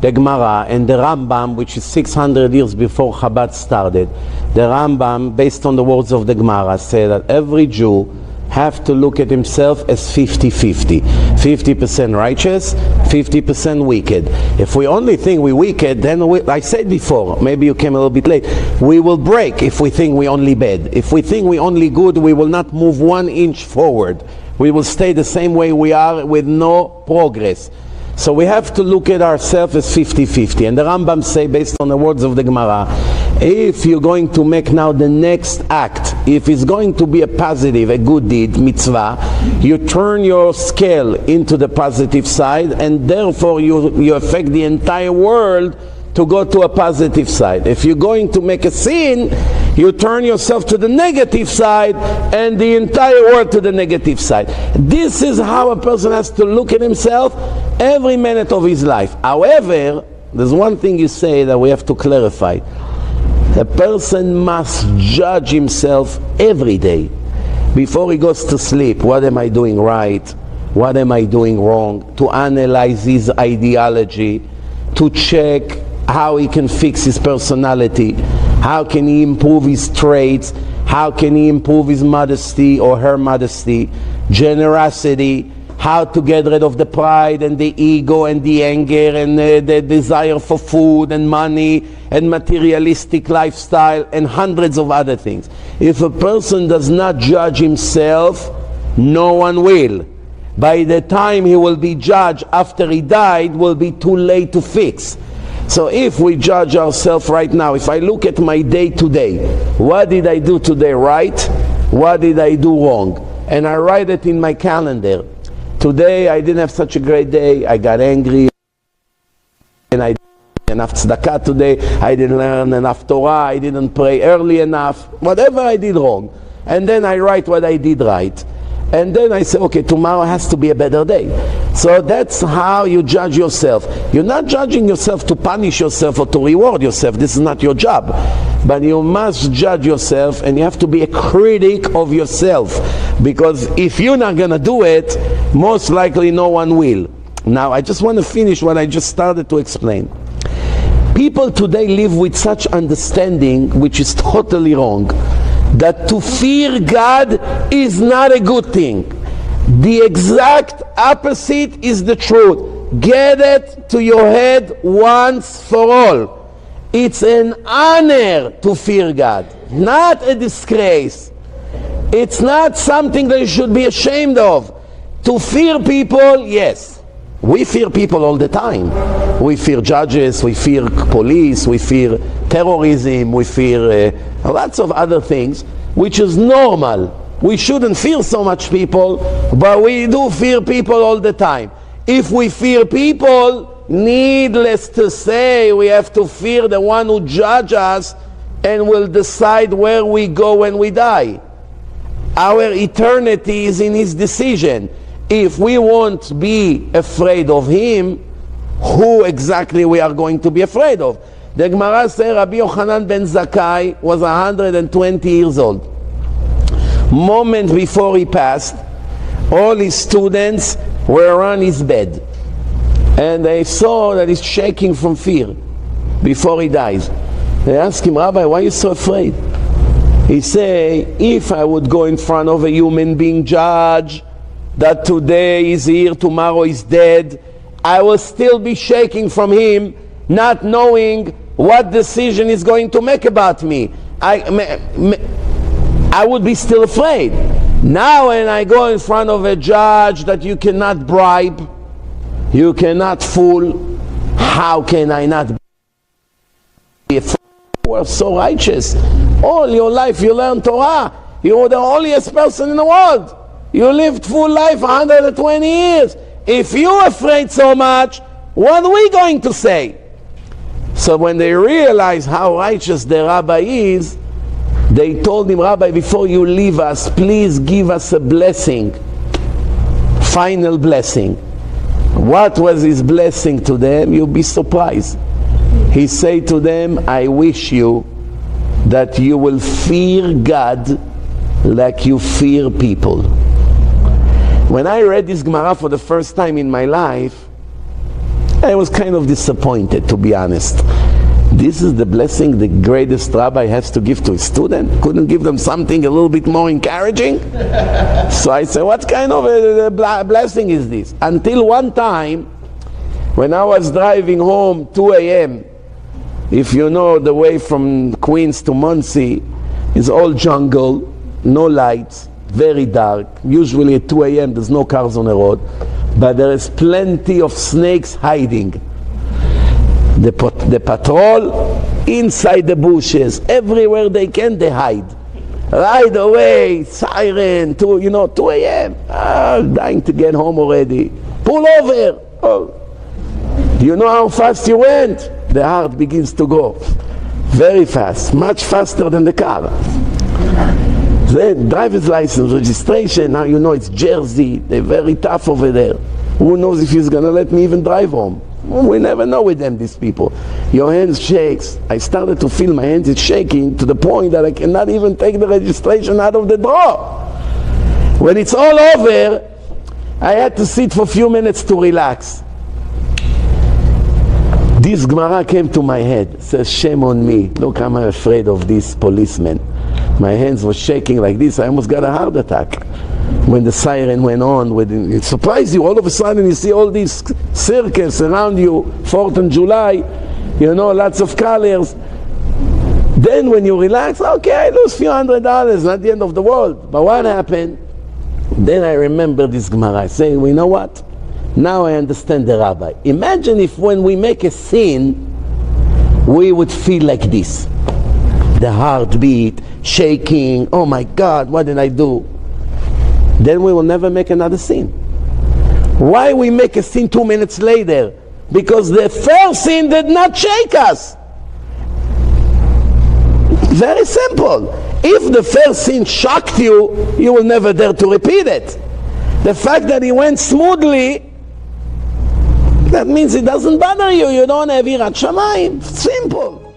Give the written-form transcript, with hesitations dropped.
the Gemara and the Rambam, which is 600 years before Chabad started. The Rambam, based on the words of the Gemara, say that every Jew have to look at himself as 50-50. 50% righteous, 50% wicked. If we only think we're wicked, then I said before, maybe you came a little bit late, we will break if we think we're only bad. If we think we're only good, we will not move 1 inch forward. We will stay the same way we are with no progress. So we have to look at ourselves as 50-50. And the Rambam say, based on the words of the Gemara, if you're going to make now the next act, if it's going to be a positive, a good deed, mitzvah, you turn your scale into the positive side, and therefore you affect the entire world to go to a positive side. If you're going to make a sin, you turn yourself to the negative side and the entire world to the negative side. This is how a person has to look at himself every minute of his life. However, there's one thing you say that we have to clarify. A person must judge himself every day before he goes to sleep. What am I doing right? What am I doing wrong? To analyze his ideology, to check how he can fix his personality, how can he improve his traits, how can he improve his modesty or her modesty, generosity, how to get rid of the pride and the ego and the anger and the desire for food and money and materialistic lifestyle and hundreds of other things. If a person does not judge himself, no one will. By the time he will be judged after he died, will be too late to fix. So if we judge ourselves right now, if I look at my day today, what did I do today right? What did I do wrong? And I write it in my calendar. Today I didn't have such a great day, I got angry, and I didn't enough tzedakah today, I didn't learn enough Torah, I didn't pray early enough, whatever I did wrong. And then I write what I did right. And then I say, okay, tomorrow has to be a better day. So that's how you judge yourself. You're not judging yourself to punish yourself or to reward yourself. This is not your job. But you must judge yourself, and you have to be a critic of yourself. Because if you're not going to do it, most likely no one will. Now, I just want to finish what I just started to explain. People today live with such understanding, which is totally wrong, that to fear God is not a good thing. The exact opposite is the truth. Get it to your head once for all. It's an honor to fear God, not a disgrace. It's not something that you should be ashamed of. To fear people, yes. We fear people all the time. We fear judges, we fear police, we fear terrorism, we fear lots of other things, which is normal. We shouldn't fear so much people, but we do fear people all the time. If we fear people, needless to say, we have to fear the one who judges us and will decide where we go when we die. Our eternity is in his decision. If we won't be afraid of him, who exactly we are going to be afraid of? The Gemara says Rabbi Yochanan ben Zakkai was 120 years old. Moment before he passed, all his students were around his bed, and they saw that he's shaking from fear before he dies. They asked him, Rabbi, why are you so afraid? He said, if I would go in front of a human being judge that today is here, tomorrow is dead, I will still be shaking from him, not knowing what decision he's going to make about me. I would be still afraid. Now when I go in front of a judge that you cannot bribe, you cannot fool, how can I not be afraid? You are so righteous. All your life you learn Torah. You are the holiest person in the world. You lived full life, 120 years. If you're afraid so much, what are we going to say? So when they realized how righteous the rabbi is, they told him, Rabbi, before you leave us, please give us a blessing. Final blessing. What was his blessing to them? You'll be surprised. He said to them, I wish you that you will fear God like you fear people. When I read this Gemara for the first time in my life, I was kind of disappointed, to be honest. This is the blessing the greatest rabbi has to give to his student? Couldn't give them something a little bit more encouraging? So I said, what kind of a blessing is this? Until one time, when I was driving home, 2 a.m., if you know the way from Queens to Muncie, it's all jungle, no lights, very dark. Usually at 2 a.m. there's no cars on the road, but there is plenty of snakes hiding. The patrol inside the bushes, everywhere they can, they hide. Right away, siren, 2 a.m. Dying to get home already. Pull over. Oh. Do you know how fast you went? The heart begins to go very fast, much faster than the car. Then driver's license, registration, now you know it's Jersey, they're very tough over there. Who knows if he's going to let me even drive home? We never know with them, these people. Your hands shakes. I started to feel my hands is shaking to the point that I cannot even take the registration out of the drawer. When it's all over, I had to sit for a few minutes to relax. This Gemara came to my head. Says, shame on me. Look, I'm afraid of this policeman. My hands were shaking like this. I almost got a heart attack. When the siren went on, it surprised you. All of a sudden you see all these circles around you, 4th of July, lots of colors. Then when you relax, okay, I lose a few $100, not the end of the world. But what happened? Then I remember this Gemara saying, well, you know what? Now I understand the rabbi. Imagine if when we make a sin, we would feel like this. The heartbeat, shaking, oh my God, what did I do? Then we will never make another sin. Why we make a sin 2 minutes later? Because the first sin did not shake us. Very simple. If the first sin shocked you, you will never dare to repeat it. The fact that it went smoothly, that means it doesn't bother you. You don't have Yirat Shamayim. Simple.